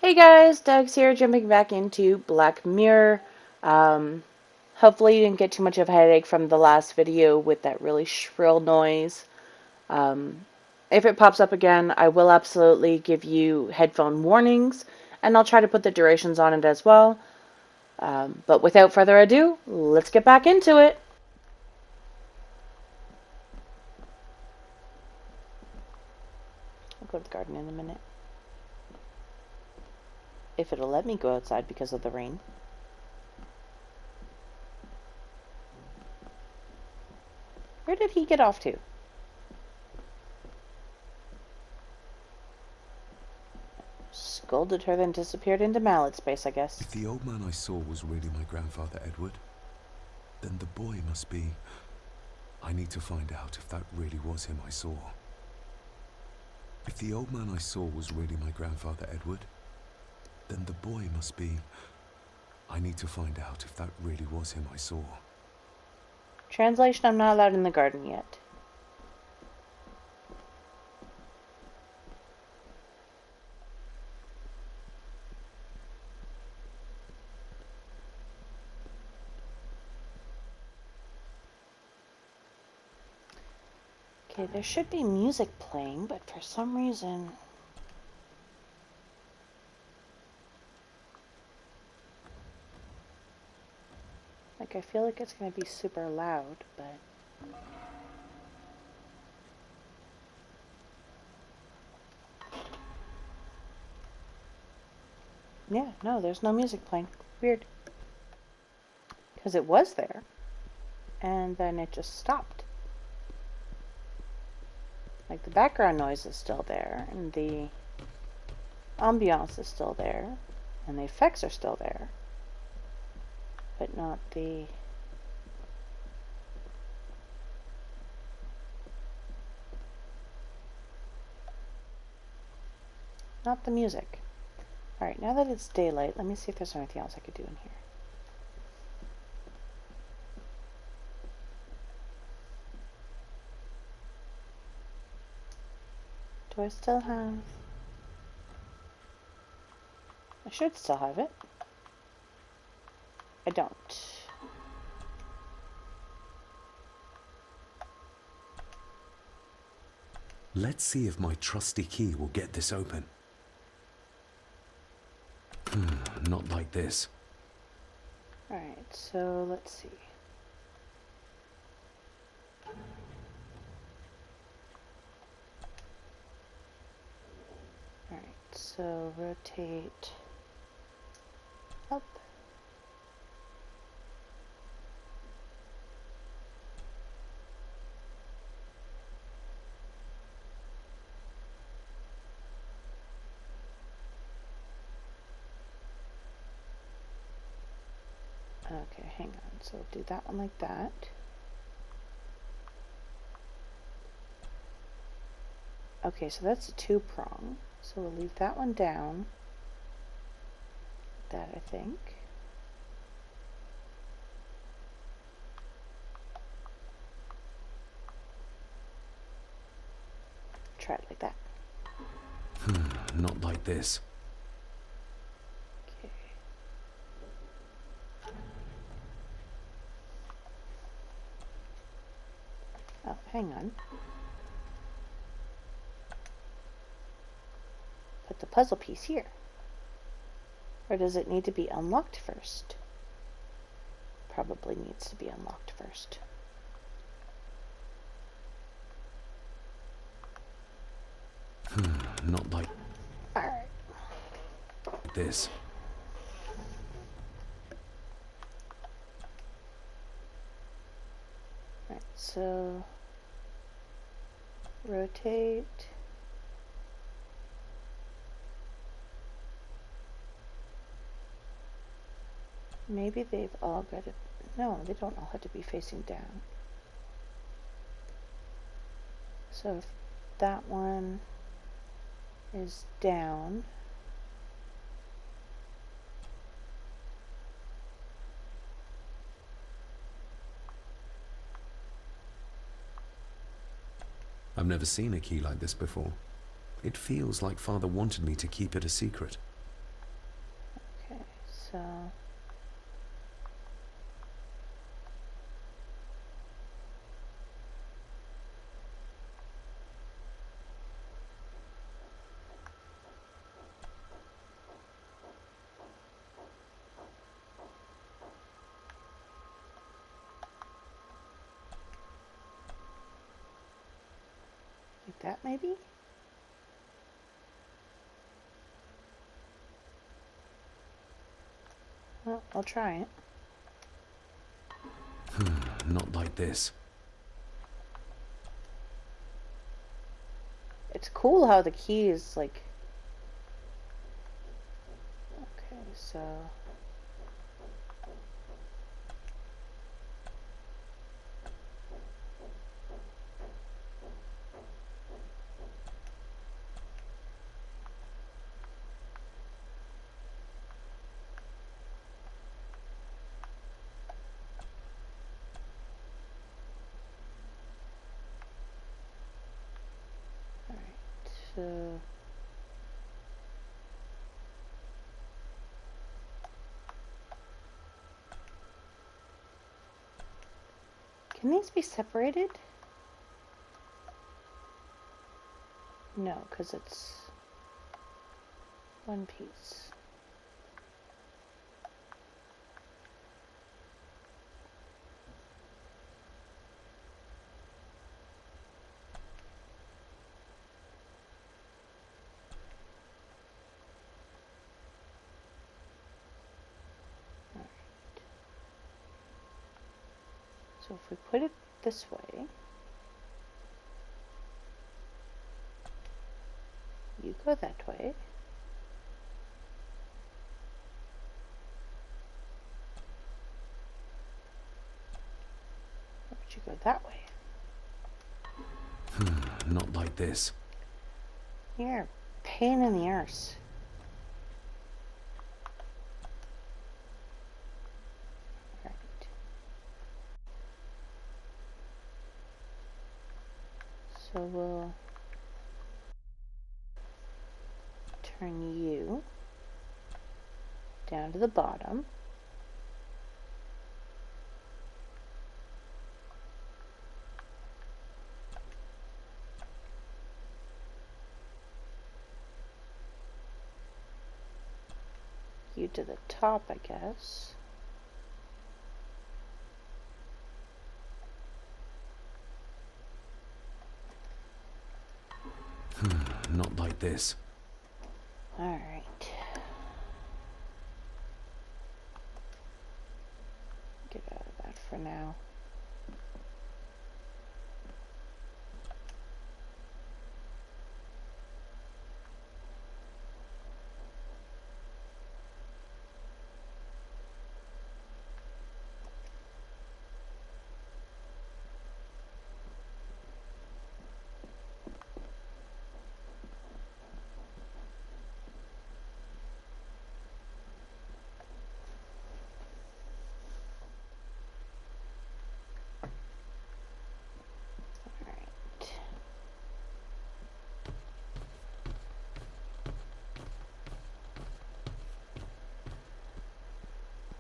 Hey guys, Daggz here, jumping back into Black Mirror. Um, Hopefully you didn't get too much of a headache from the last video with that really shrill noise. Um, if it pops up again, I will absolutely give you headphone warnings, and I'll try to put the durations on it as well. But without further ado, let's get back into it. I'll go to the garden in a minute. If it'll let me go outside because of the rain. Where did he get off to? Scolded her, then disappeared into mallet space, I guess. If the old man I saw was really my grandfather Edward, then the boy must be... I need to find out if that really was him I saw. If the old man I saw was really my grandfather Edward, then the boy must be... I need to find out if that really was him I saw. Translation, I'm not allowed in the garden yet. Okay, there should be music playing, but for some reason... Like, I feel like it's going to be super loud, but... Yeah, no, there's no music playing. Weird. Because it was there, and then it just stopped. Like, the background noise is still there, and the ambiance is still there, and the effects are still there, but not the... Not the music. Alright, now that it's daylight, let me see if there's anything else I could do in here. Do I still have... I should still have it. I don't. Let's see if my trusty key will get this open. Not like this. Alright, so let's see. Alright, so rotate up. Okay, hang on. So do that one like that. Okay, so that's a two-prong. So we'll leave that one down. That, I think. Try it like that. Not like this. Okay. Oh, hang on. Put the puzzle piece here. Or does it need to be unlocked first? Probably needs to be unlocked first. Not like Alright. this. Alright, so rotate. Maybe they've all got to... No, they don't all have to be facing down. So if that one is down, I've never seen a key like this before. It feels like Father wanted me to keep it a secret. So... like that, maybe? Well, I'll try it. Not like this. It's cool how the key is like... Okay, so... So can these be separated? No, because it's one piece. So if we put it this way, you go that way, or would you go that way? Not like this. You're a pain in the arse. Right. So we'll turn you down to the bottom. You to the top, I guess. Not like this. All right. Get out of that for now.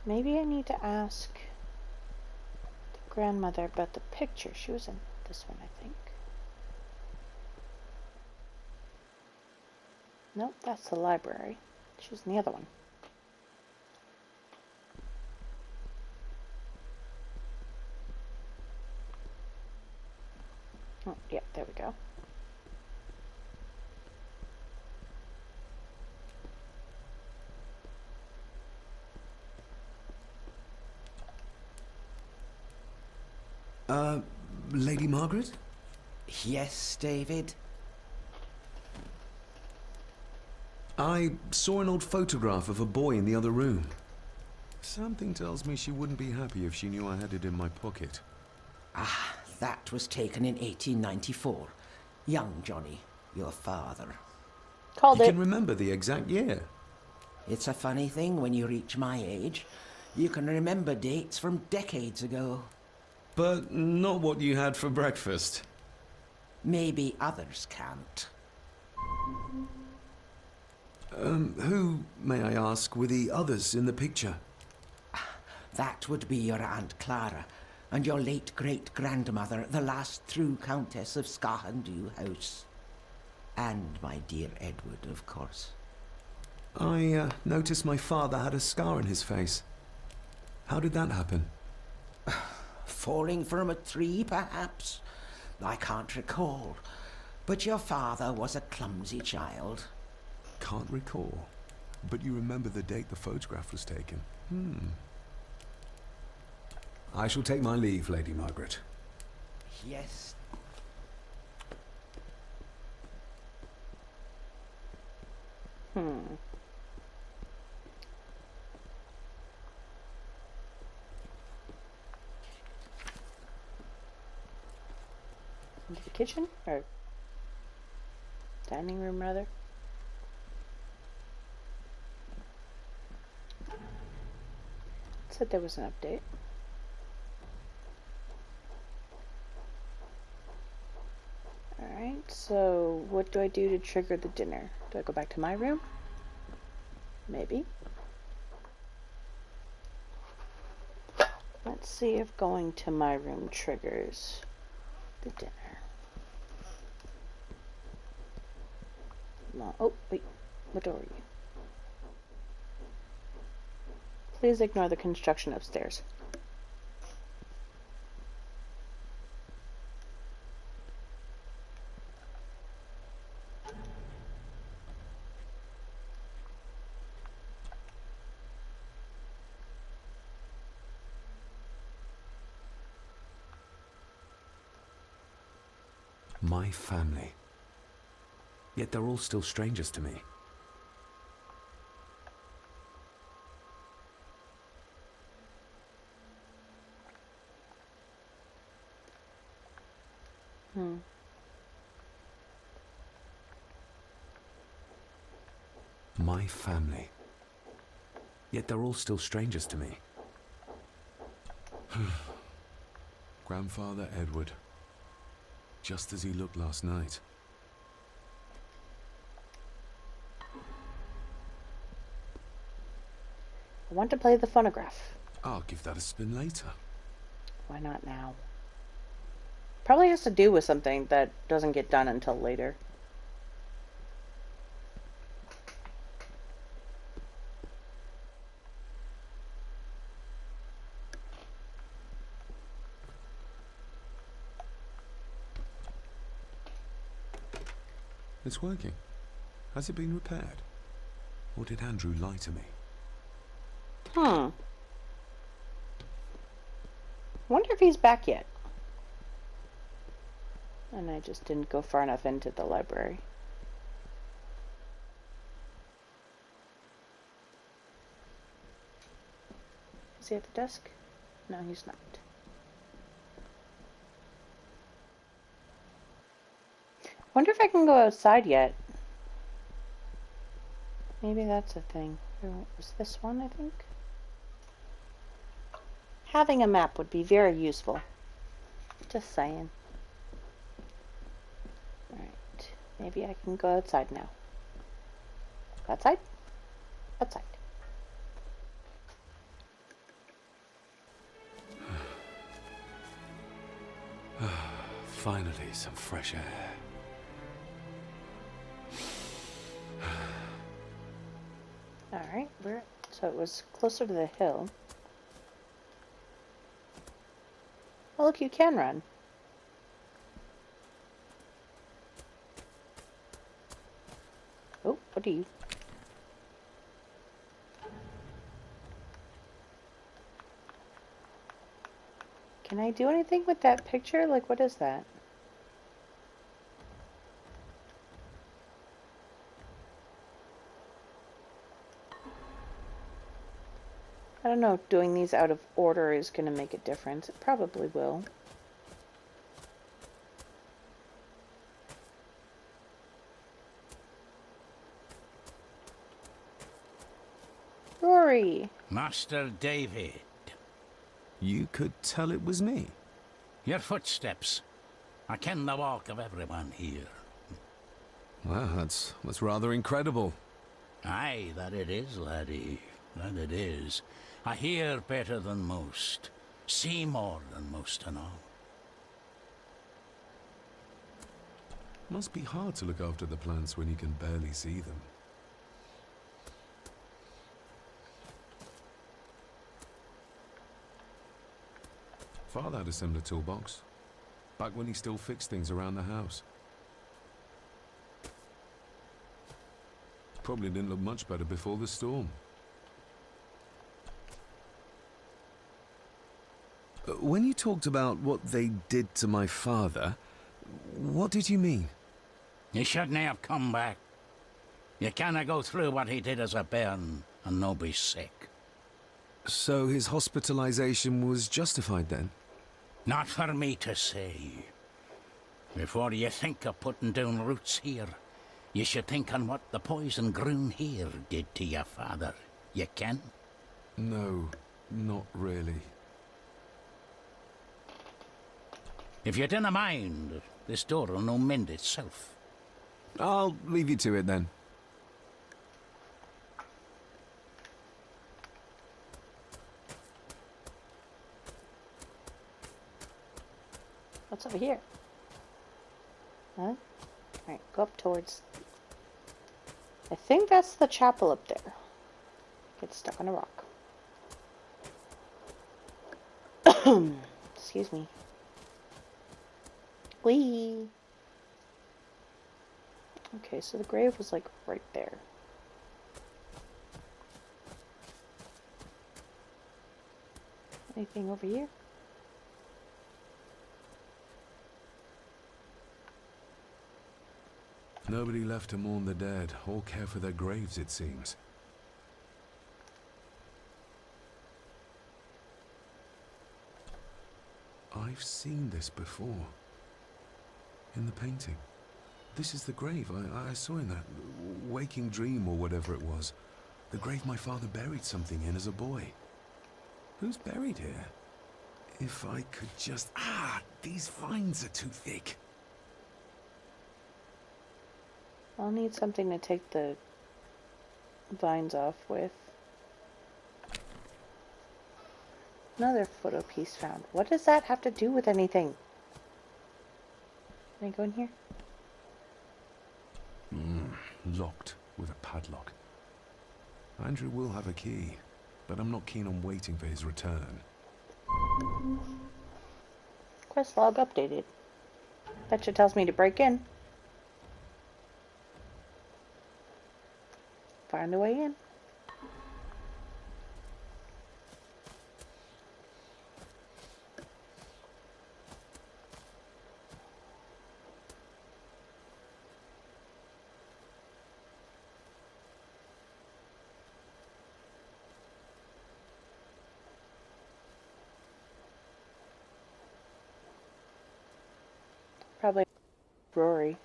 Maybe I need to ask the grandmother about the picture. She was in this one, I think. Nope, that's the library. She was in the other one. Oh, yeah, there we go. Lady Margaret? Yes, David? I saw an old photograph of a boy in the other room. Something tells me she wouldn't be happy if she knew I had it in my pocket. Ah, that was taken in 1894. Young Johnny, your father. Called You it. can remember the exact year. It's a funny thing when you reach my age. You can remember dates from decades ago. But not what you had for breakfast. Maybe others can't. Who, may I ask, were the others in the picture? That would be your Aunt Clara, and your late great-grandmother, the last true Countess of Sgathan Dubh House. And my dear Edward, of course. I noticed my father had a scar on his face. How did that happen? Falling from a tree, perhaps? I can't recall. But your father was a clumsy child. Can't recall. But you remember the date the photograph was taken? I shall take my leave, Lady Margaret. Yes. Into the kitchen? Or dining room, rather? It said there was an update. Alright, so what do I do to trigger the dinner? Do I go back to my room? Maybe. Let's see if going to my room triggers the dinner. Oh, wait. What door are you? Please ignore the construction upstairs. My family. Yet they're all still strangers to me. My family. Yet they're all still strangers to me. Grandfather Edward. Just as he looked last night. I want to play the phonograph. I'll give that a spin later. Why not now? Probably has to do with something that doesn't get done until later. It's working. Has it been repaired? Or did Andrew lie to me? Wonder if he's back yet. And I just didn't go far enough into the library. Is he at the desk? No, he's not. Wonder if I can go outside yet. Maybe that's a thing. Or was this one, I think? Having a map would be very useful. Just saying. Alright. Maybe I can go outside now. Outside? Outside. Finally, some fresh air. Alright, so it was closer to the hill. Oh, look, you can run. Oh, what are you? Can I do anything with that picture? Like, what is that? I don't know if doing these out of order is going to make a difference. It probably will. Rory! Master David. You could tell it was me. Your footsteps. I ken the walk of everyone here. Well, that's rather incredible. Aye, that it is, laddie. That it is. I hear better than most. See more than most and all. Must be hard to look after the plants when you can barely see them. Father had a similar toolbox, back when he still fixed things around the house. Probably didn't look much better before the storm. When you talked about what they did to my father, what did you mean? You shouldn't have come back. You canna go through what he did as a bairn and no be sick. So his hospitalization was justified then? Not for me to say. Before you think of putting down roots here, you should think on what the poison grown here did to your father. You can? No, not really. If you dinna mind, this door will no mend itself. I'll leave you to it then. What's over here? Huh? Alright, go up towards... I think that's the chapel up there. Get stuck on a rock. Excuse me. Whee! Okay, so the grave was like right there. Anything over here? Nobody left to mourn the dead or care for their graves, it seems. I've seen this before. In the painting. This is the grave I saw in that waking dream or whatever it was. The grave my father buried something in as a boy. Who's buried here? If I could just... these vines are too thick. I'll need something to take the vines off with. Another photo piece found. What does that have to do with anything? Can I go in here? Locked with a padlock. Andrew will have a key, but I'm not keen on waiting for his return. Quest log updated. Betcha tells me to break in. Find a way in. Probably Rory.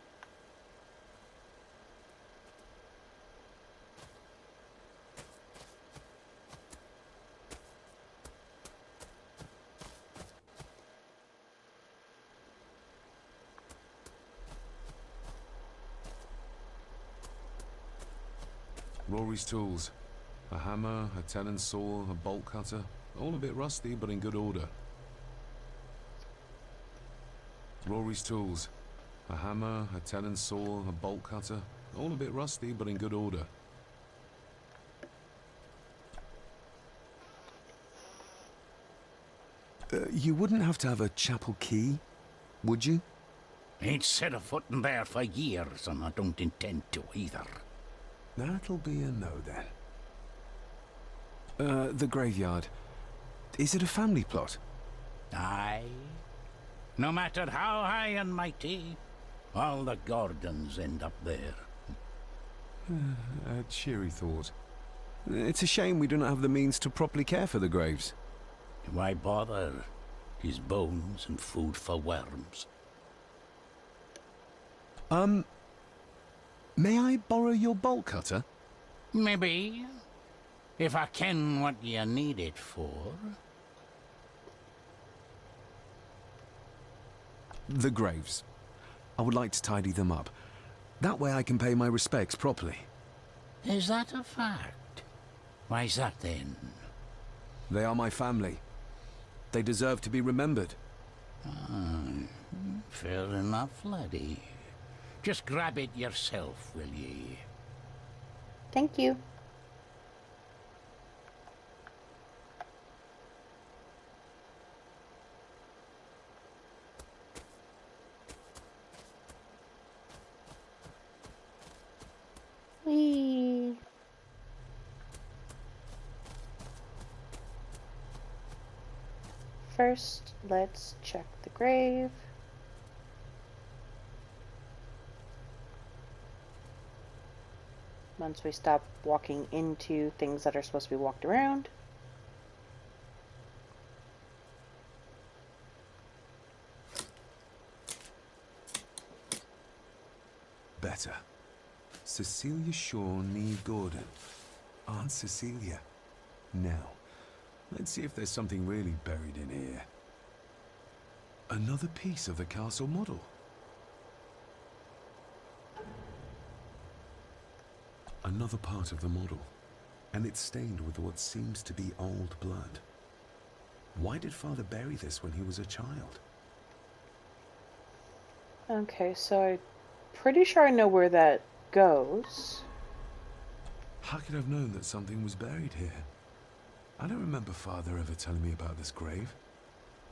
Rory's tools. A hammer, a tenon saw, a bolt cutter. All a bit rusty, but in good order. Rory's tools. A hammer, a tenon saw, a bolt cutter. All a bit rusty, but in good order. You wouldn't have to have a chapel key, would you? Ain't set a foot in there for years, and I don't intend to either. That'll be a no, then. The graveyard. Is it a family plot? Aye. No matter how high and mighty, all the Gordons end up there. A cheery thought. It's a shame we do not have the means to properly care for the graves. Why bother? His bones and food for worms. May I borrow your bolt cutter? Maybe. If I ken what you need it for. The graves. I would like to tidy them up. That way I can pay my respects properly. Is that a fact? Why's that then? They are my family. They deserve to be remembered. Fair enough, laddie. Just grab it yourself, will ye? Thank you. Whee! First, let's check the grave. Once we stop walking into things that are supposed to be walked around. Better. Cecilia Shaw Nee Gordon. Aunt Cecilia. Now, let's see if there's something really buried in here. Another piece of the castle model. Another part of the model, and it's stained with what seems to be old blood. Why did Father bury this when he was a child? Okay, so I'm pretty sure I know where that goes. How could I have known that something was buried here? I don't remember Father ever telling me about this grave.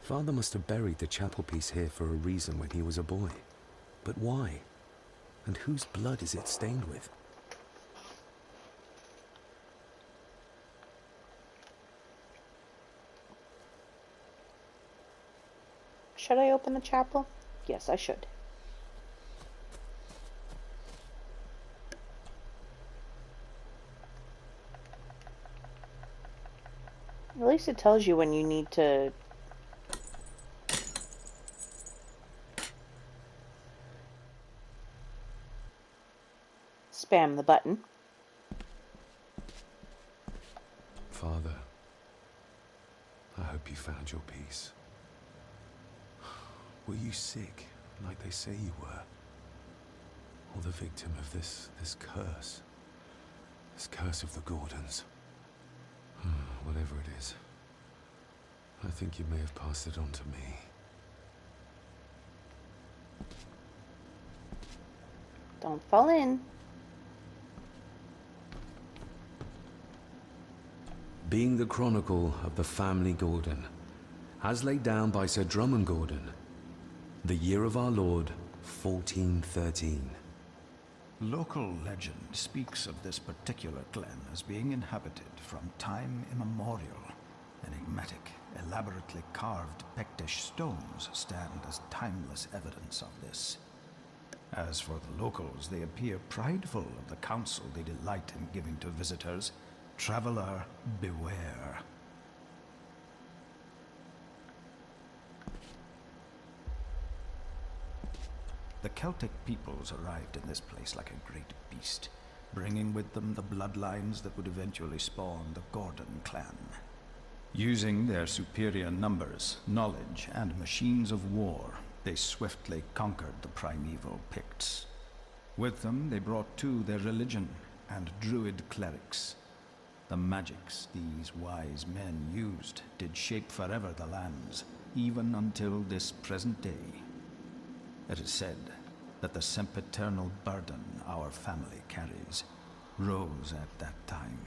Father must have buried the chapel piece here for a reason when he was a boy. But why? And whose blood is it stained with? Should I open the chapel? Yes, I should. At least it tells you when you need to spam the button. Father, I hope you found your peace. Were you sick, like they say you were? Or the victim of this curse? This curse of the Gordons? Whatever it is, I think you may have passed it on to me. Don't fall in. Being the chronicle of the family Gordon, as laid down by Sir Drummond Gordon, the year of our Lord, 1413. Local legend speaks of this particular glen as being inhabited from time immemorial. Enigmatic, elaborately carved Pictish stones stand as timeless evidence of this. As for the locals, they appear prideful of the counsel they delight in giving to visitors. Traveler, beware. The Celtic peoples arrived in this place like a great beast, bringing with them the bloodlines that would eventually spawn the Gordon clan. Using their superior numbers, knowledge, and machines of war, they swiftly conquered the primeval Picts. With them, they brought too their religion and druid clerics. The magics these wise men used did shape forever the lands, even until this present day. It is said that the sempiternal burden our family carries rose at that time.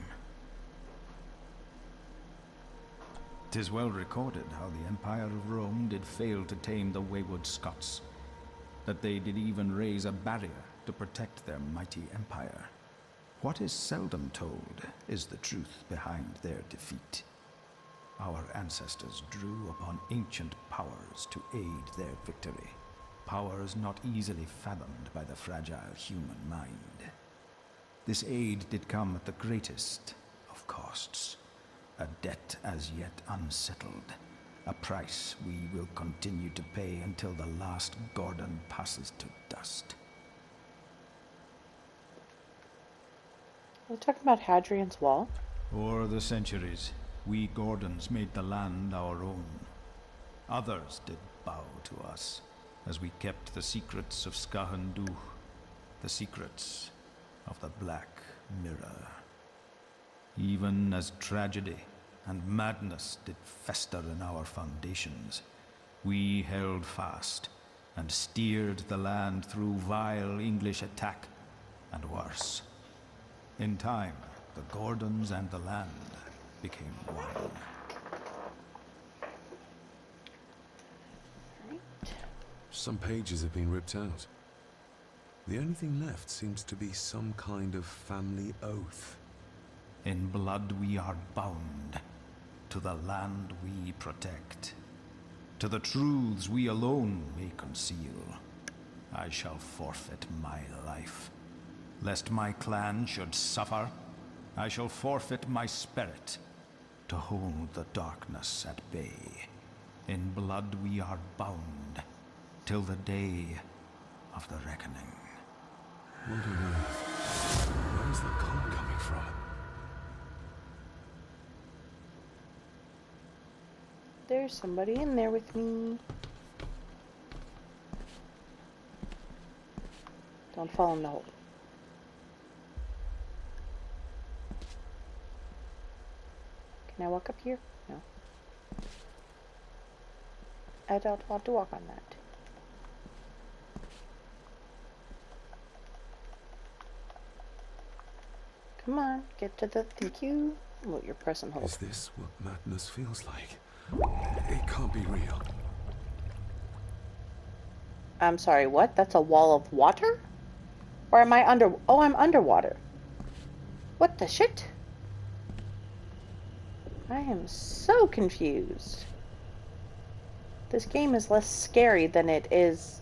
'Tis well recorded how the Empire of Rome did fail to tame the wayward Scots, that they did even raise a barrier to protect their mighty empire. What is seldom told is the truth behind their defeat. Our ancestors drew upon ancient powers to aid their victory. Powers not easily fathomed by the fragile human mind. This aid did come at the greatest of costs, a debt as yet unsettled, a price we will continue to pay until the last Gordon passes to dust. Are we talking about Hadrian's Wall? O'er the centuries, we Gordons made the land our own. Others did bow to us, as we kept the secrets of Sgathan Dubh, the secrets of the Black mirror. Even as tragedy and madness did fester in our foundations, we held fast and steered the land through vile English attack and worse. In time, the Gordons and the land became one. Some pages have been ripped out. The only thing left seems to be some kind of family oath. In blood we are bound to the land we protect, to the truths we alone may conceal. I shall forfeit my life. Lest my clan should suffer, I shall forfeit my spirit to hold the darkness at bay. In blood we are bound till the day of the reckoning. What on earth? Where's the coal coming from? There's somebody in there with me. Don't fall in the hole. Can I walk up here? No. I don't want to walk on that. Come on, get to the thank you. Oh, you're pressing hold. Is this what madness feels like? It can't be real. I'm sorry, what? That's a wall of water? Or am I under... Oh, I'm underwater. What the shit? I am so confused. This game is less scary than it is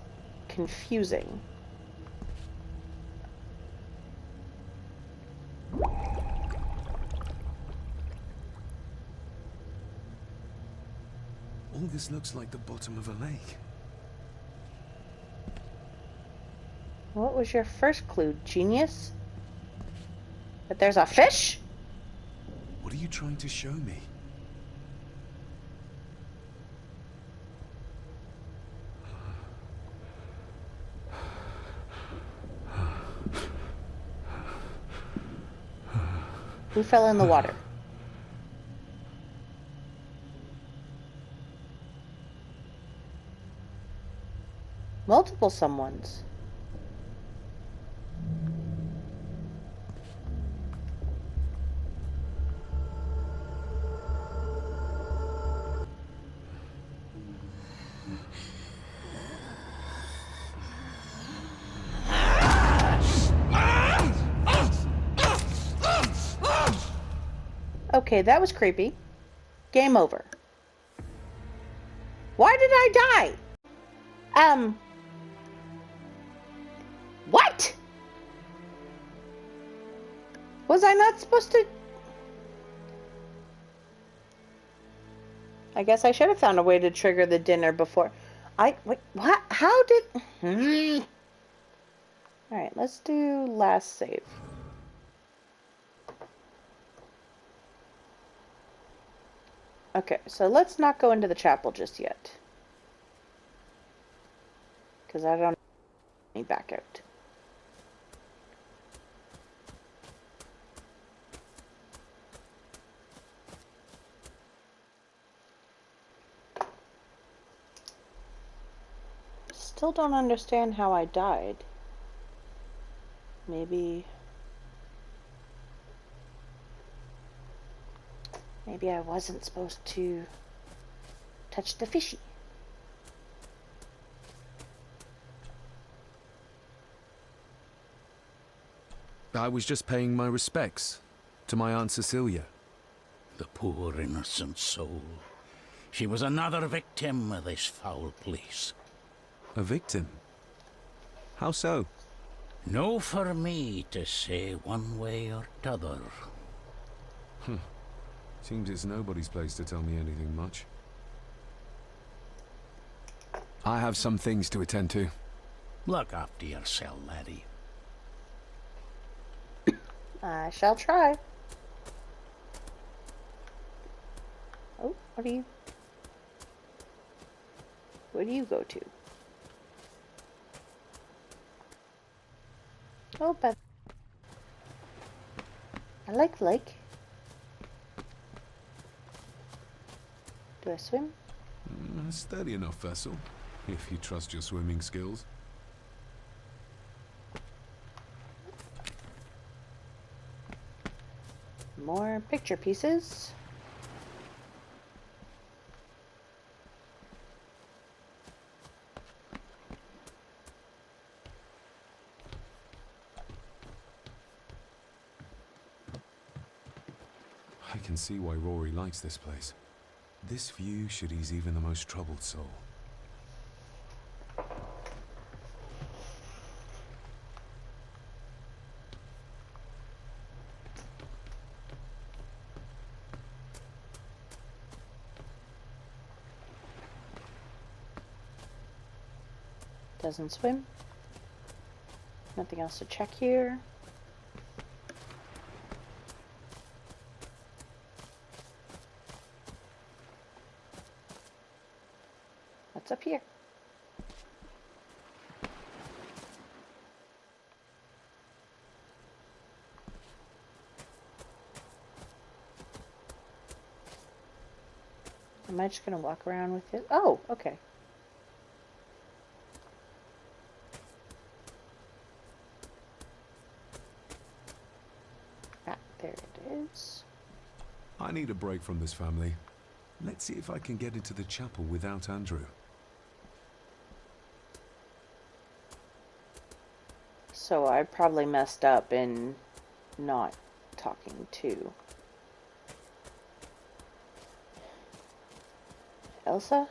confusing. All this looks like the bottom of a lake. What was your first clue, genius? That there's a fish? What are you trying to show me? Who fell in the water? Multiple someones. Okay, that was creepy. Game over. Why did I die? What? Was I not supposed to? I guess I should have found a way to trigger the dinner before. Wait, what? How did? Alright, let's do last save. Okay, so let's not go into the chapel just yet. Because I don't need me back out. Still don't understand how I died. Maybe I wasn't supposed to touch the fishy. I was just paying my respects to my Aunt Cecilia. The poor innocent soul. She was another victim of this foul place. A victim? How so? No for me to say one way or t'other. Seems it's nobody's place to tell me anything much. I have some things to attend to. Look after yourself, laddie. I shall try. Oh, what are you? Where do you go to? Oh, but I like the lake. Do I swim? A steady enough vessel, if you trust your swimming skills. More picture pieces. I can see why Rory likes this place. This view should ease even the most troubled soul. Doesn't swim. Nothing else to check here. What's up here? Am I just gonna walk around with it? Oh, okay. Ah, there it is. I need a break from this family. Let's see if I can get into the chapel without Andrew. So I probably messed up in not talking to Elsa.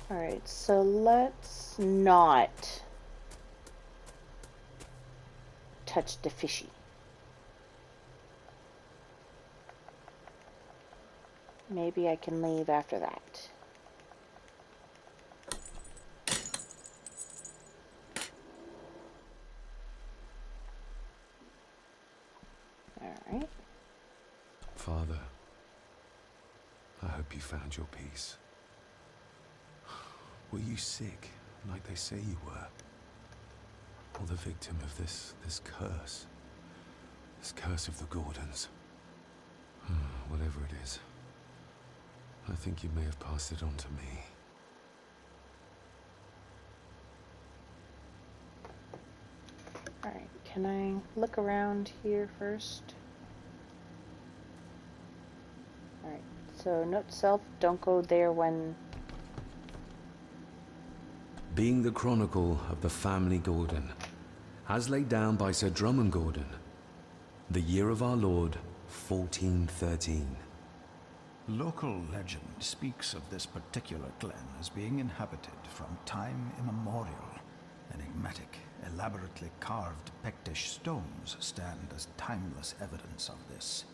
Alright, so let's not touch the fishy. Maybe I can leave after that. Alright. Father, I hope you found your peace. Were you sick, like they say you were? Or the victim of this curse? This curse of the Gordons? Whatever it is, I think you may have passed it on to me. Alright, can I look around here first? Alright, so note to self, don't go there when... Being the chronicle of the family Gordon, as laid down by Sir Drummond Gordon, the year of our Lord, 1413. Local legend speaks of this particular glen as being inhabited from time immemorial. Enigmatic, elaborately carved Pictish stones stand as timeless evidence of this.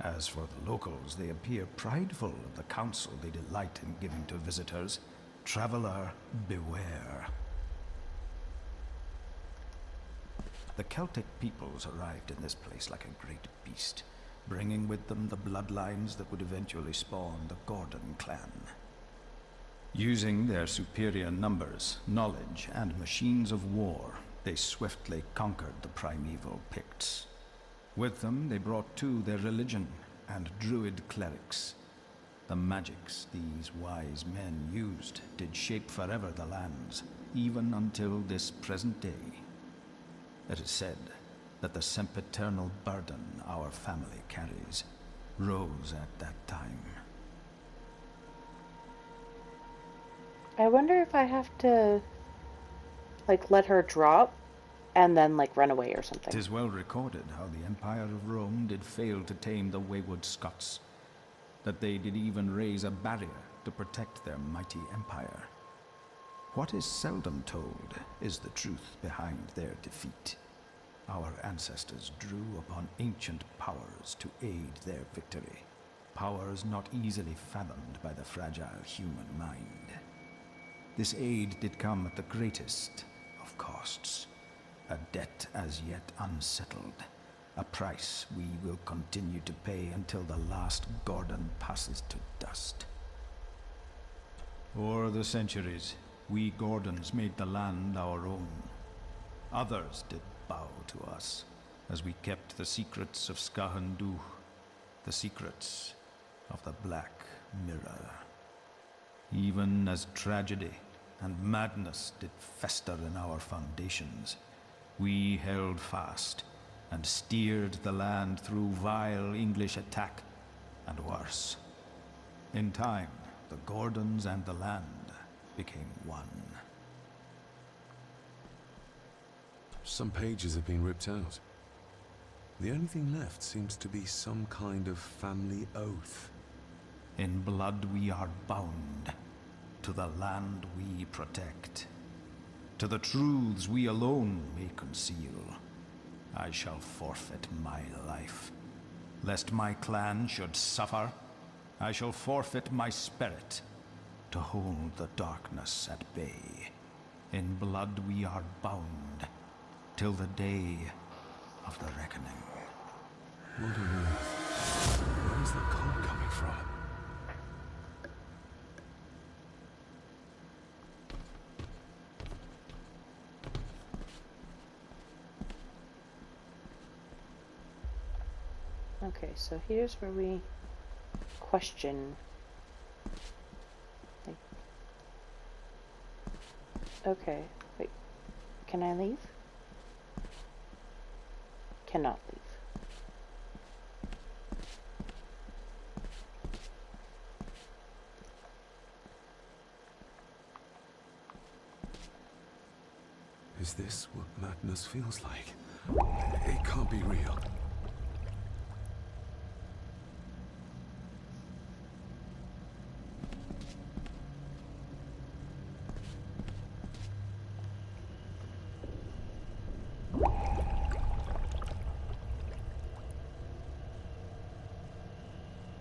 As for the locals, they appear prideful of the counsel they delight in giving to visitors. Traveler, beware. The Celtic peoples arrived in this place like a great beast, bringing with them the bloodlines that would eventually spawn the Gordon clan. Using their superior numbers, knowledge, and machines of war, they swiftly conquered the primeval Picts. With them, they brought too their religion and druid clerics. The magics these wise men used did shape forever the lands, even until this present day. It is said that the sempiternal burden our family carries rose at that time. I wonder if I have to, like, let her drop and then, like, run away or something. 'Tis well recorded how the Empire of Rome did fail to tame the wayward Scots, that they did even raise a barrier to protect their mighty empire. What is seldom told is the truth behind their defeat. Our ancestors drew upon ancient powers to aid their victory, powers not easily fathomed by the fragile human mind. This aid did come at the greatest of costs, a debt as yet unsettled, a price we will continue to pay until the last Gordon passes to dust. O'er the centuries, we Gordons made the land our own. Others did bow to us, as we kept the secrets of Sgathan Dubh, the secrets of the Black Mirror. Even as tragedy and madness did fester in our foundations, we held fast and steered the land through vile English attack and worse. In time, the Gordons and the land became one. Some pages have been ripped out. The only thing left seems to be some kind of family oath. In blood we are bound to the land we protect, to the truths we alone may conceal. I shall forfeit my life. Lest my clan should suffer, I shall forfeit my spirit to hold the darkness at bay. In blood we are bound till the day of the reckoning. What on earth? Where's the coal coming from? Okay, so here's where we question. Okay, wait. Can I leave? Cannot leave. Is this what madness feels like? It can't be real.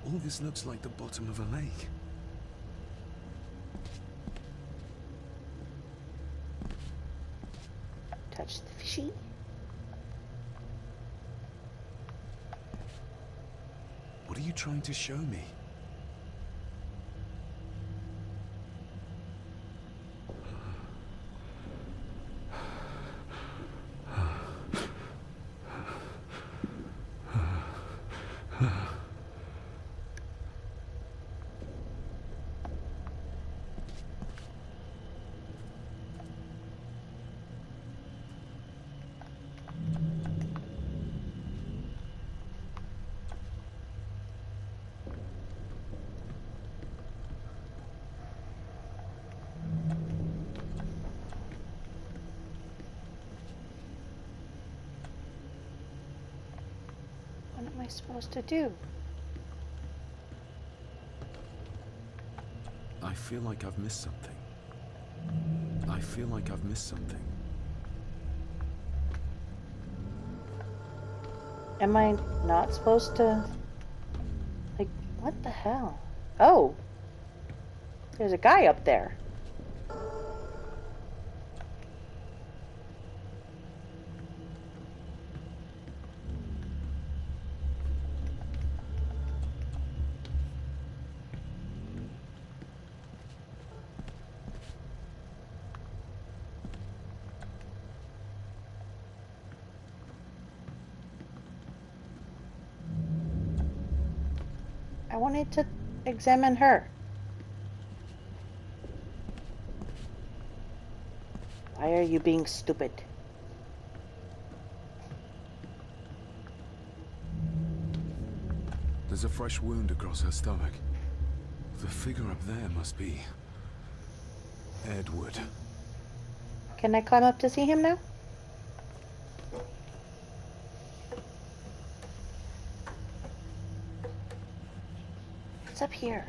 All this looks like the bottom of a lake. Touch the fishy. What are you trying to show me? What am I supposed to do? I feel like I've missed something. I feel like I've missed something. Am I not supposed to... Like, what the hell? Oh! There's a guy up there. I wanted to examine her. Why are you being stupid? There's a fresh wound across her stomach. The figure up there must be Edward. Can I climb up to see him now? What's up here?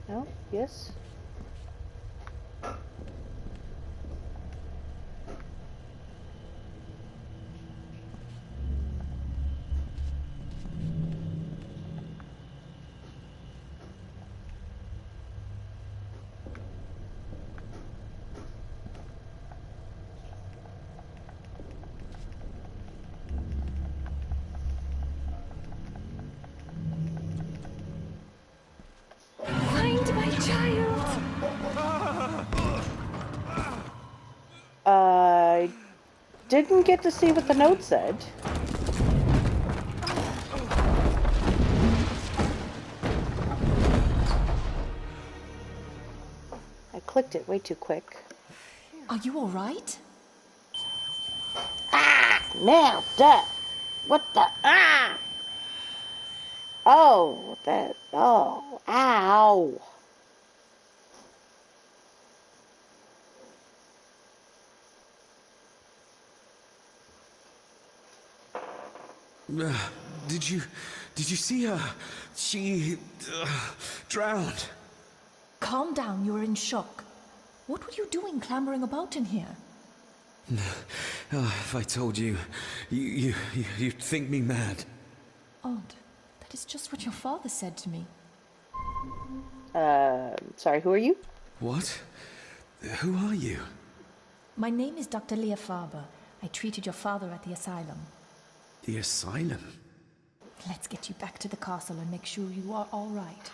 No? Yes? Find didn't get to see what the note said. I clicked it way too quick. Are you all right? Now, duh! What the? Ah! Oh, that. Oh, ow! Did you see her? She drowned. Calm down, you're in shock. What were you doing clambering about in here? If I told you, you'd think me mad. Odd. That is just what your father said to me. Sorry, who are you? What? Who are you? My name is Dr. Leah Farber. I treated your father at the asylum. The asylum? Let's get you back to the castle and make sure you are all right.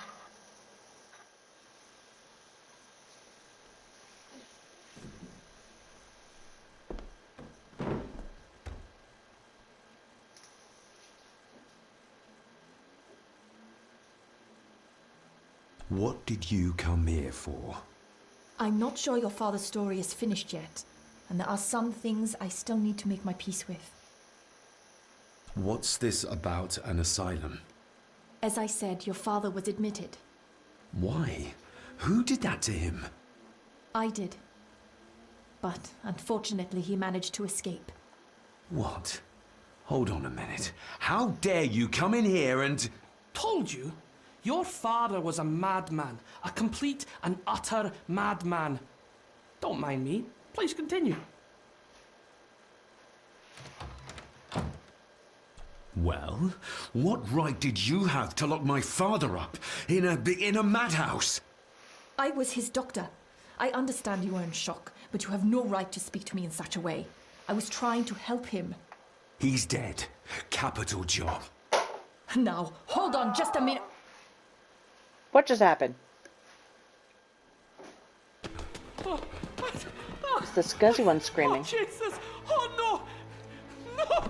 What did you come here for? I'm not sure your father's story is finished yet, and there are some things I still need to make my peace with. What's this about an asylum? As I said, your father was admitted. Why? Who did that to him? I did. But unfortunately, he managed to escape. What? Hold on a minute. How dare you come in here and... Told you? Your father was a madman. A complete and utter madman. Don't mind me. Please continue. Well, what right did you have to lock my father up in a madhouse? I was his doctor. I understand you are in shock, but you have no right to speak to me in such a way. I was trying to help him. He's dead. Capital job. Now, hold on just a minute. What just happened? It's the scuzzy one screaming. Oh, Jesus! Oh, no! No!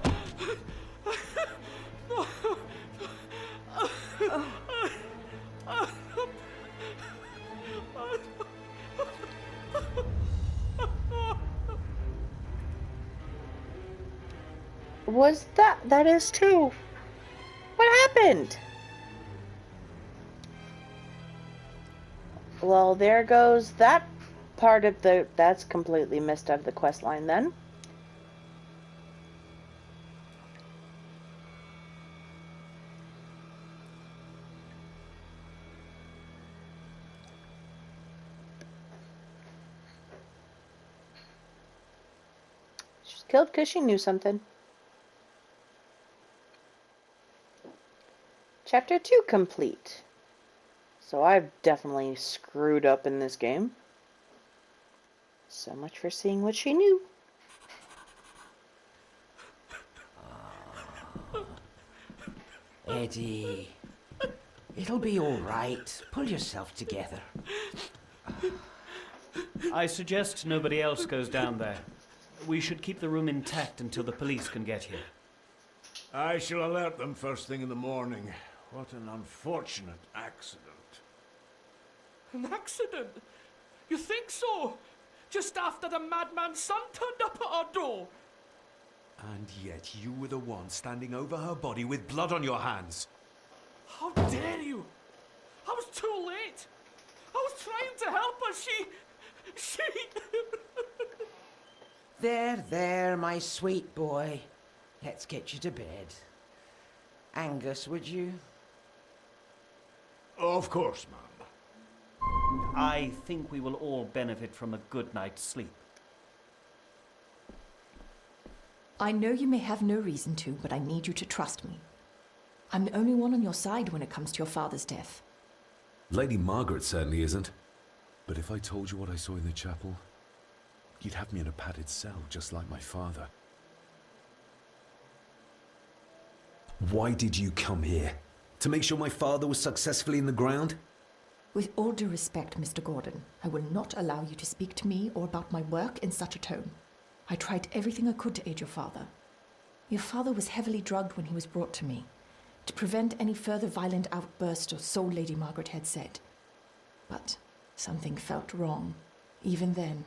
Was that is too? What happened? Well, there goes that part of that's completely missed out of the quest line then. She's killed because she knew something. Chapter 2 complete. So I've definitely screwed up in this game. So much for seeing what she knew. Eddie, it'll be all right. Pull yourself together. I suggest nobody else goes down there. We should keep the room intact until the police can get here. I shall alert them first thing in the morning. What an unfortunate accident. An accident? You think so? Just after the madman's son turned up at our door? And yet you were the one standing over her body with blood on your hands. How dare you? I was too late. I was trying to help her. She... There, my sweet boy. Let's get you to bed. Angus, would you? Of course, ma'am. I think we will all benefit from a good night's sleep. I know you may have no reason to, but I need you to trust me. I'm the only one on your side when it comes to your father's death. Lady Margaret certainly isn't. But if I told you what I saw in the chapel, you'd have me in a padded cell, just like my father. Why did you come here? To make sure my father was successfully in the ground? With all due respect, Mr. Gordon, I will not allow you to speak to me or about my work in such a tone. I tried everything I could to aid your father. Your father was heavily drugged when he was brought to me, to prevent any further violent outburst, or so Lady Margaret had said. But something felt wrong, even then.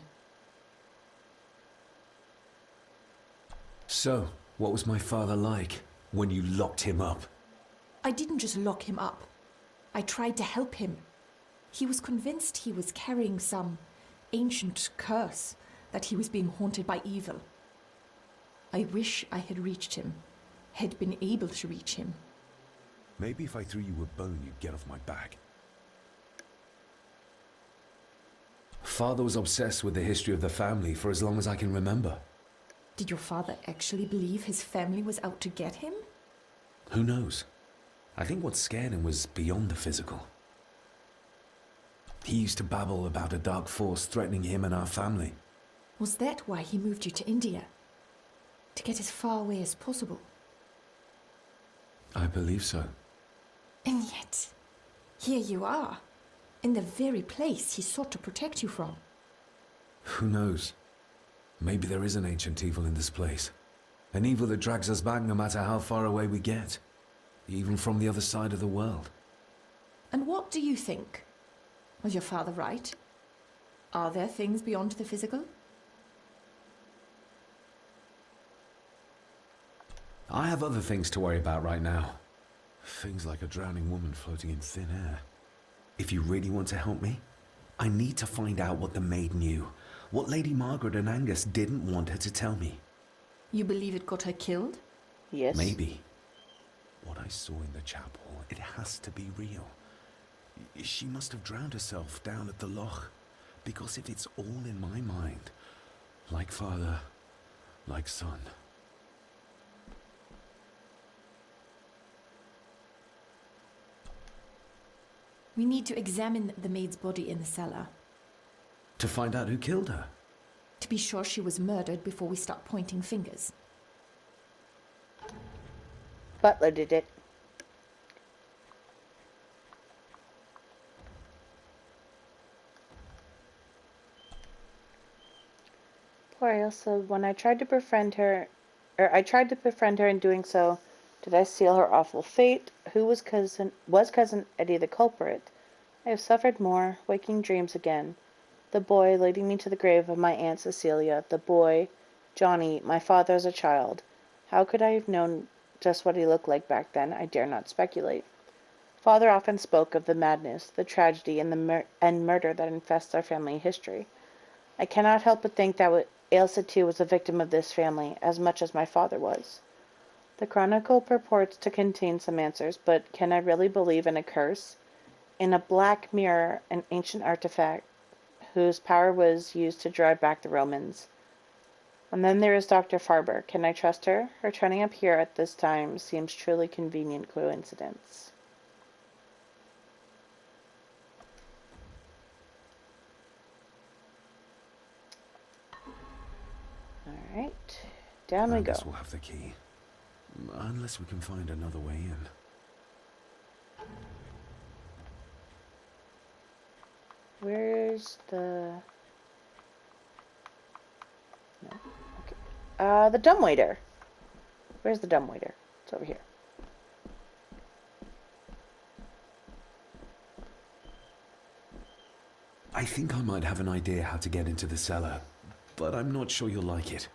So, what was my father like when you locked him up? I didn't just lock him up. I tried to help him. He was convinced he was carrying some ancient curse, that he was being haunted by evil. I wish I had reached him, had been able to reach him. Maybe if I threw you a bone, you'd get off my back. Father was obsessed with the history of the family for as long as I can remember. Did your father actually believe his family was out to get him? Who knows? I think what scared him was beyond the physical. He used to babble about a dark force threatening him and our family. Was that why he moved you to India? To get as far away as possible? I believe so. And yet, here you are, in the very place he sought to protect you from. Who knows? Maybe there is an ancient evil in this place. An evil that drags us back no matter how far away we get. Even from the other side of the world. And what do you think? Was your father right? Are there things beyond the physical? I have other things to worry about right now. Things like a drowning woman floating in thin air. If you really want to help me, I need to find out what the maid knew. What Lady Margaret and Angus didn't want her to tell me. You believe it got her killed? Yes. Maybe. What I saw in the chapel, it has to be real. She must have drowned herself down at the loch. Because if it's all in my mind, like father, like son. We need to examine the maid's body in the cellar. To find out who killed her. To be sure she was murdered before we start pointing fingers. Butler did it. Poor Elsa, when I tried to befriend her, in doing so, did I seal her awful fate? Who was cousin Eddie the culprit? I have suffered more, waking dreams again. The boy leading me to the grave of my Aunt Cecilia. The boy, Johnny, my father as a child. How could I have known just what he looked like back then? I dare not speculate. Father often spoke of the madness, the tragedy, and murder that infests our family history. I cannot help but think that Ailsa too was a victim of this family, as much as my father was. The chronicle purports to contain some answers, but can I really believe in a curse? In a black mirror, an ancient artifact whose power was used to drive back the Romans. And then there is Dr. Farber. Can I trust her? Her turning up here at this time seems truly convenient coincidence. Alright, down we I go. guess we'll have the key. Unless we can find another way in. Where's the... No, okay. The dumbwaiter. Where's the dumbwaiter? It's over here. I think I might have an idea how to get into the cellar, but I'm not sure you'll like it.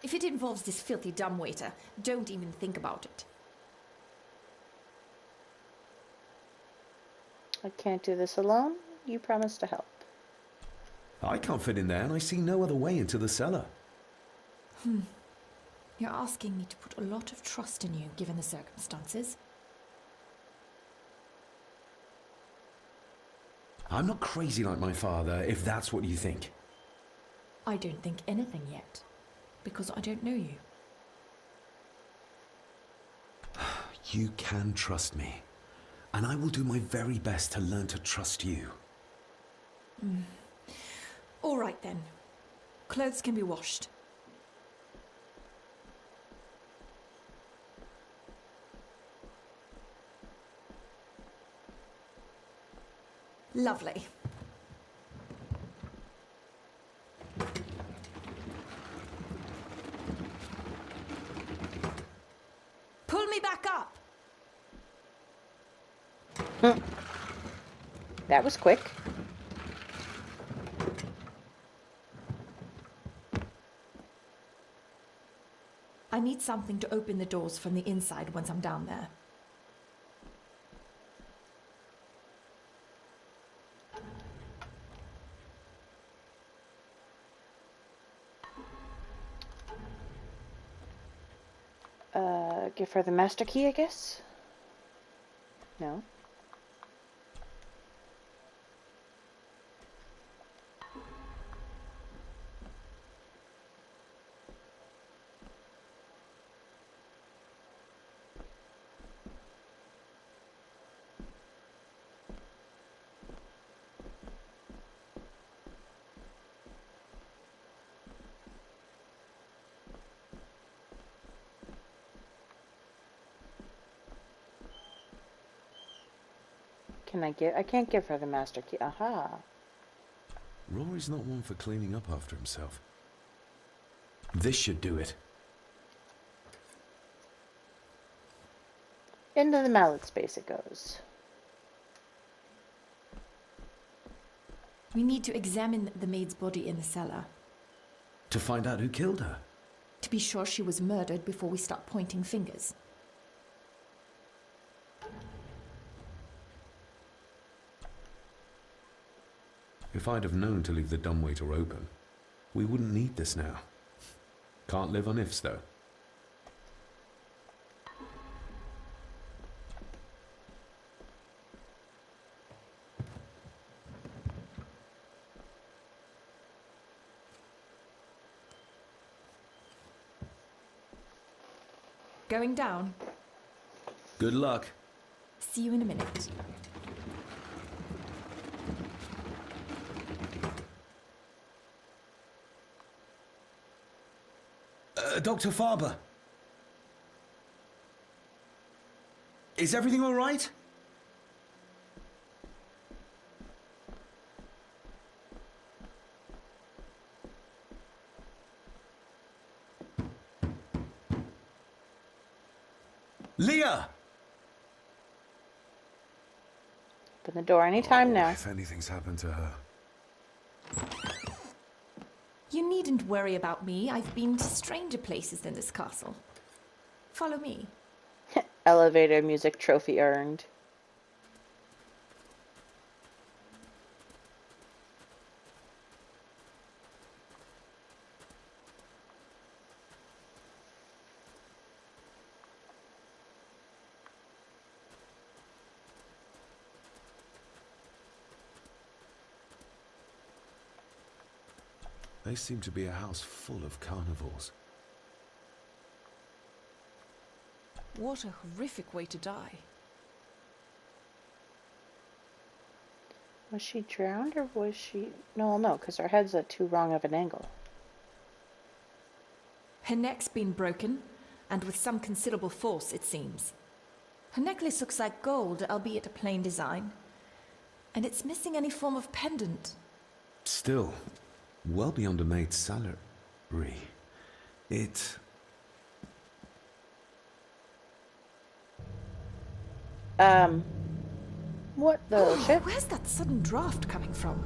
If it involves this filthy dumbwaiter, don't even think about it. I can't do this alone. You promised to help. I can't fit in there, and I see no other way into the cellar. You're asking me to put a lot of trust in you, given the circumstances. I'm not crazy like my father, if that's what you think. I don't think anything yet, because I don't know you. You can trust me, and I will do my very best to learn to trust you. All right then. Clothes can be washed. Lovely. That was quick. I need something to open the doors from the inside once I'm down there. Give her the master key, I guess? No. I can't give her the master key. Aha. Rory's not one for cleaning up after himself. This should do it. Into the mallet space it goes. We need to examine the maid's body in the cellar. To find out who killed her. To be sure she was murdered before we start pointing fingers. If I'd have known to leave the dumbwaiter open, we wouldn't need this now. Can't live on ifs, though. Going down. Good luck. See you in a minute. Dr. Farber. Is everything all right? Leah! Open the door anytime now. If anything's happened to her. You needn't worry about me. I've been to stranger places than this castle. Follow me. Elevator music trophy earned. They seem to be a house full of carnivores. What a horrific way to die. Was she drowned or was she... No, because her head's at too wrong of an angle. Her neck's been broken, and with some considerable force, it seems. Her necklace looks like gold, albeit a plain design. And it's missing any form of pendant. Still, well beyond a maid's salary. It... What the shit? Where's that sudden draft coming from?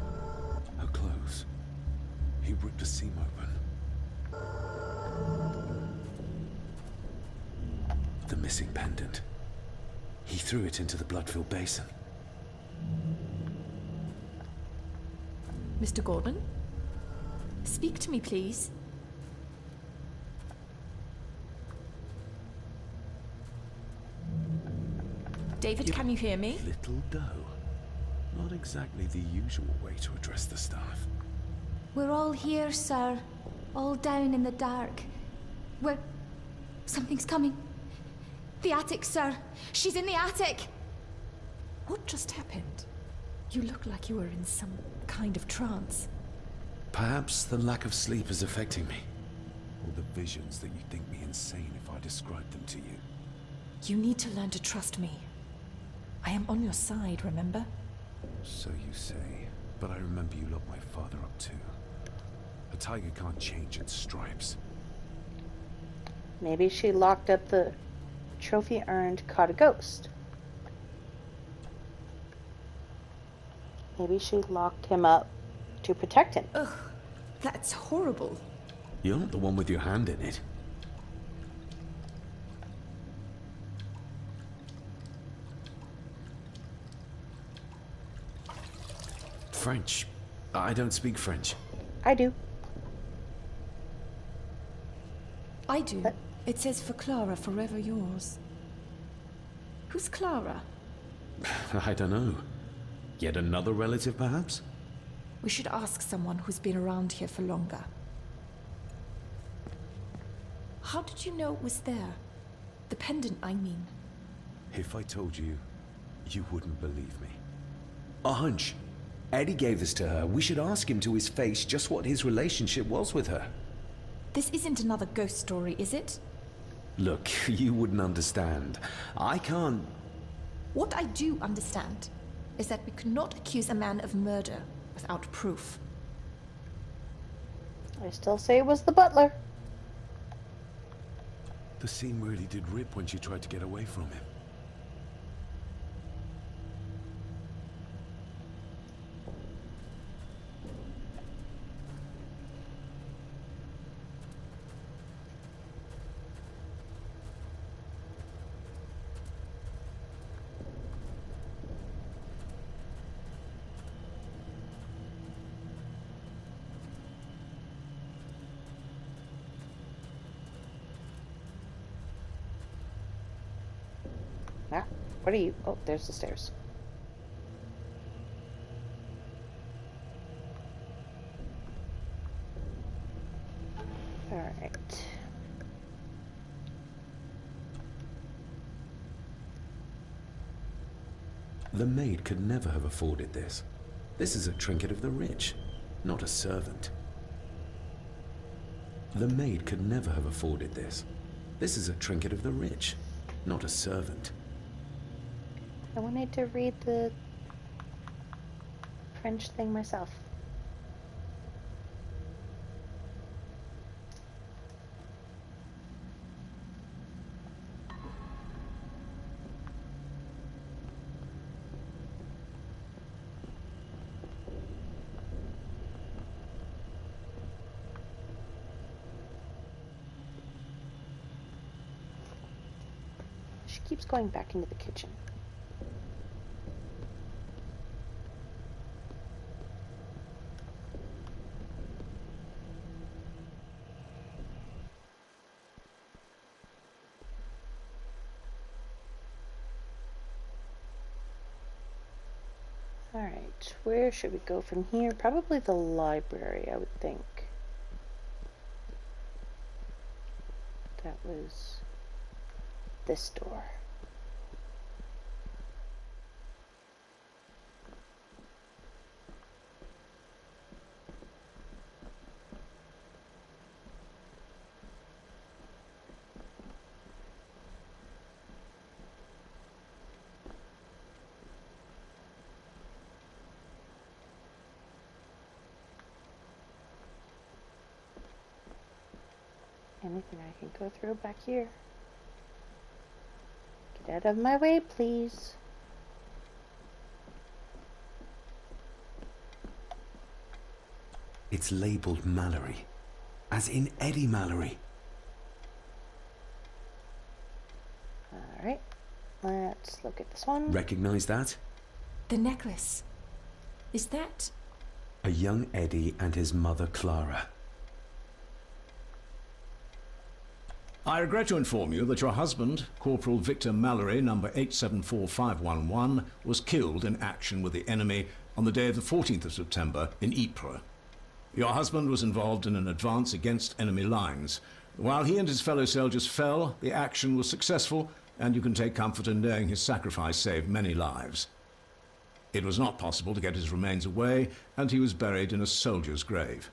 Her clothes. He ripped a seam open. The missing pendant. He threw it into the blood-filled basin. Mr. Gordon? Speak to me, please. David, can you hear me? Little doe. Not exactly the usual way to address the staff. We're all here, sir. All down in the dark. Something's coming. The attic, sir. She's in the attic. What just happened? You look like you were in some kind of trance. Perhaps the lack of sleep is affecting me. Or the visions that you think me insane if I describe them to you. You need to learn to trust me. I am on your side, remember? So you say, but I remember you locked my father up too. A tiger can't change its stripes. Maybe she locked up the trophy earned, caught a ghost. Maybe she locked him up to protect him. Ugh, that's horrible. You're not the one with your hand in it. French. I don't speak French. I do. I do. It says for Clara, forever yours. Who's Clara? I don't know. Yet another relative, perhaps? We should ask someone who's been around here for longer. How did you know it was there? The pendant, I mean. If I told you, you wouldn't believe me. A hunch. Eddie gave this to her. We should ask him to his face just what his relationship was with her. This isn't another ghost story, is it? Look, you wouldn't understand. I can't... What I do understand is that we could not accuse a man of murder without proof. I still say it was the butler. The scene really did rip when she tried to get away from him. Ah, what are you? Oh, there's the stairs. Alright. The maid could never have afforded this. This is a trinket of the rich, not a servant. The maid could never have afforded this. This is a trinket of the rich, not a servant. I wanted to read the French thing myself. She keeps going back into the kitchen. Alright, where should we go from here? Probably the library, I would think. That was this door. Anything I can go through back here? Get out of my way, please. It's labeled Mallory, as in Eddie Mallory. Alright, let's look at this one. Recognize that? The necklace. Is that... A young Eddie and his mother Clara. I regret to inform you that your husband, Corporal Victor Mallory, number 874511, was killed in action with the enemy on the day of the 14th of September in Ypres. Your husband was involved in an advance against enemy lines. While he and his fellow soldiers fell, the action was successful, and you can take comfort in knowing his sacrifice saved many lives. It was not possible to get his remains away, and he was buried in a soldier's grave.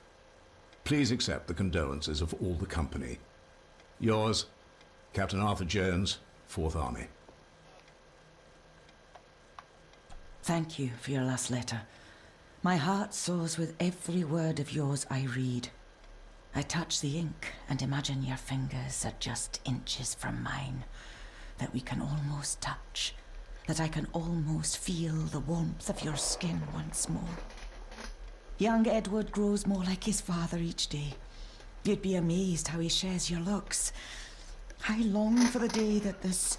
Please accept the condolences of all the company. Yours, Captain Arthur Jones, 4th Army. Thank you for your last letter. My heart soars with every word of yours I read. I touch the ink and imagine your fingers are just inches from mine, that we can almost touch, that I can almost feel the warmth of your skin once more. Young Edward grows more like his father each day. You'd be amazed how he shares your looks. I long for the day that this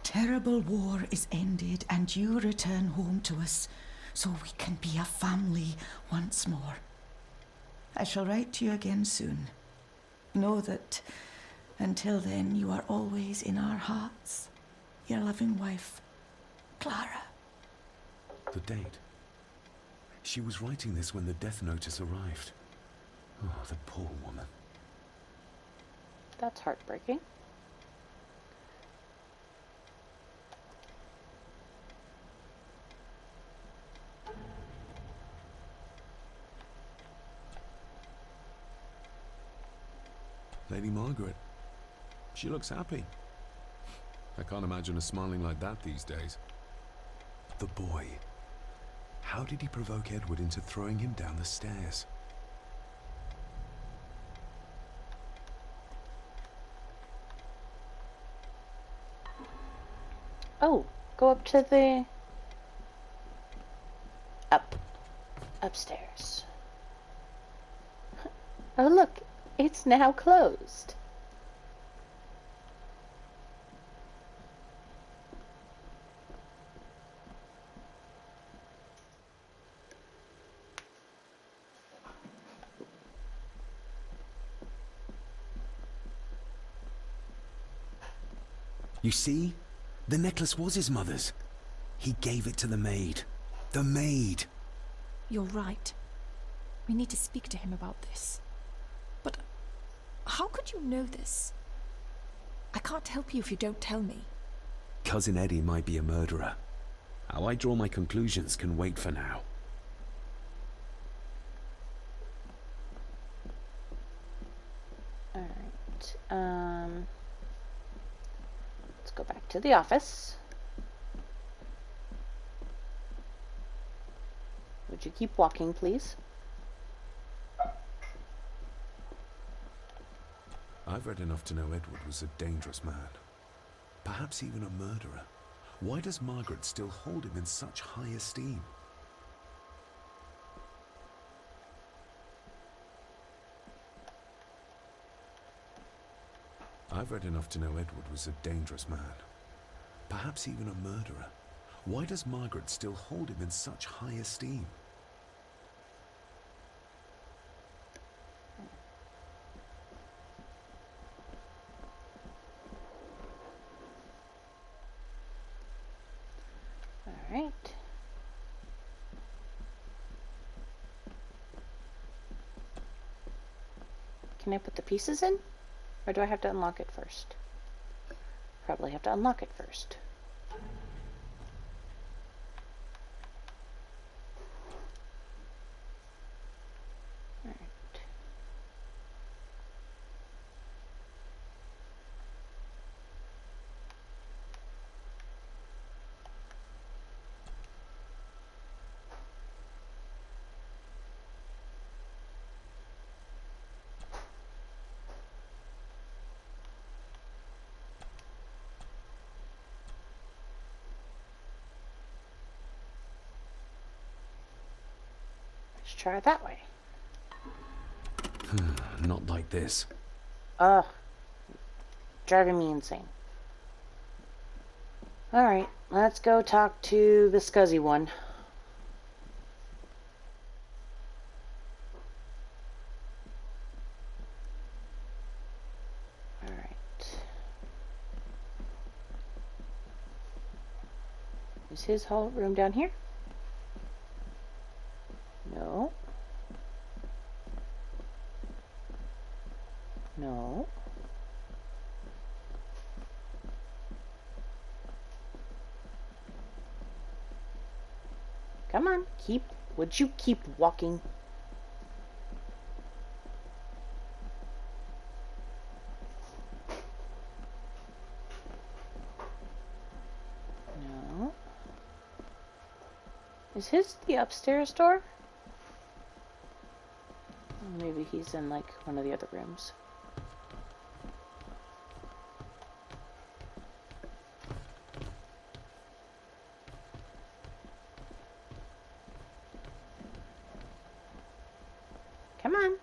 terrible war is ended and you return home to us so we can be a family once more. I shall write to you again soon. Know that until then you are always in our hearts. Your loving wife, Clara. The date. She was writing this when the death notice arrived. Oh, the poor woman. That's heartbreaking. Lady Margaret. She looks happy. I can't imagine her smiling like that these days. The boy. How did he provoke Edward into throwing him down the stairs? Oh, go up to the... Upstairs. Oh look, it's now closed. You see? The necklace was his mother's. He gave it to the maid. The maid! You're right. We need to speak to him about this. But how could you know this? I can't help you if you don't tell me. Cousin Eddie might be a murderer. How I draw my conclusions can wait for now. Alright, let's go back to the office. Would you keep walking, please? I've read enough to know Edward was a dangerous man. Perhaps even a murderer. Why does Margaret still hold him in such high esteem? I've read enough to know Edward was a dangerous man. Perhaps even a murderer. Why does Margaret still hold him in such high esteem? Alright. Can I put the pieces in? Or do I have to unlock it first? Probably have to unlock it first. Alright. Let's try it that way. Not like this. Ugh. Driving me insane. Alright, let's go talk to the scuzzy one. Alright. Is his whole room down here? No. No. Come on, would you keep walking? No. Is his the upstairs door? Oh, maybe he's in like one of the other rooms. Come on.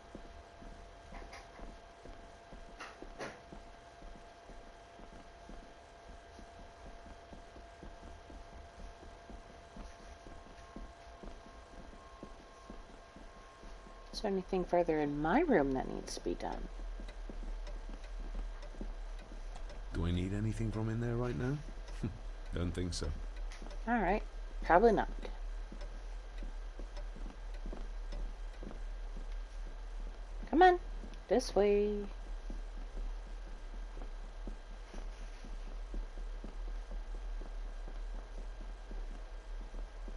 Is there anything further in my room that needs to be done? Do I need anything from in there right now? Don't think so. Alright, probably not. Come on, this way.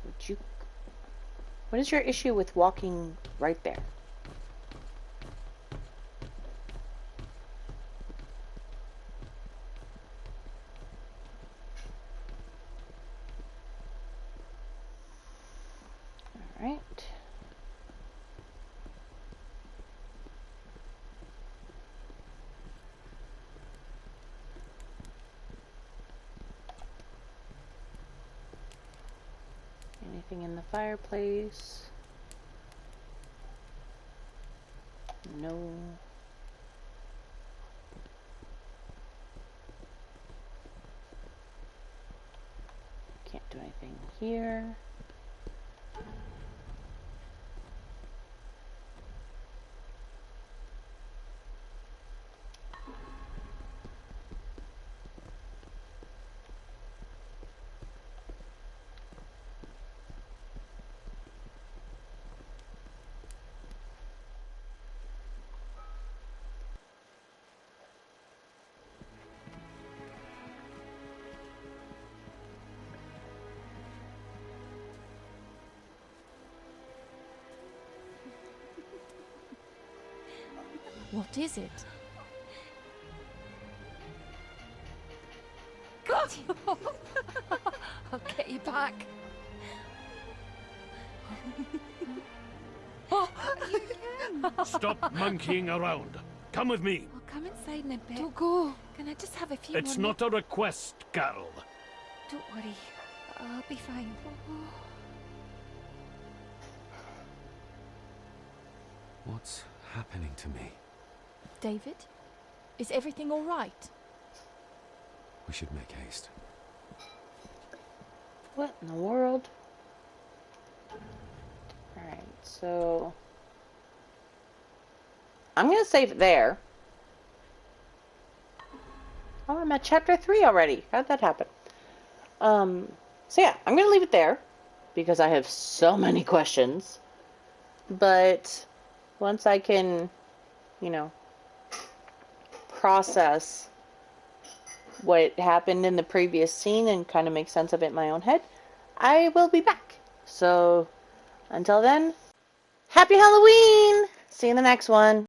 Would you... What is your issue with walking right there? Alright. Anything in the fireplace? No. Can't do anything here. What is it? I'll get you back. Stop monkeying around. Come with me. I'll come inside in a bit. Don't go. Can I just have a few It's more not a request, Carol. Don't worry. I'll be fine. What's happening to me? David? Is everything all right? We should make haste. What in the world? Alright, so... I'm gonna save it there. Oh, I'm at chapter 3 already. How'd that happen? So yeah, I'm gonna leave it there because I have so many questions. But once I can, you know, process what happened in the previous scene and kind of make sense of it in my own head, I will be back. So until then, happy Halloween! See you in the next one.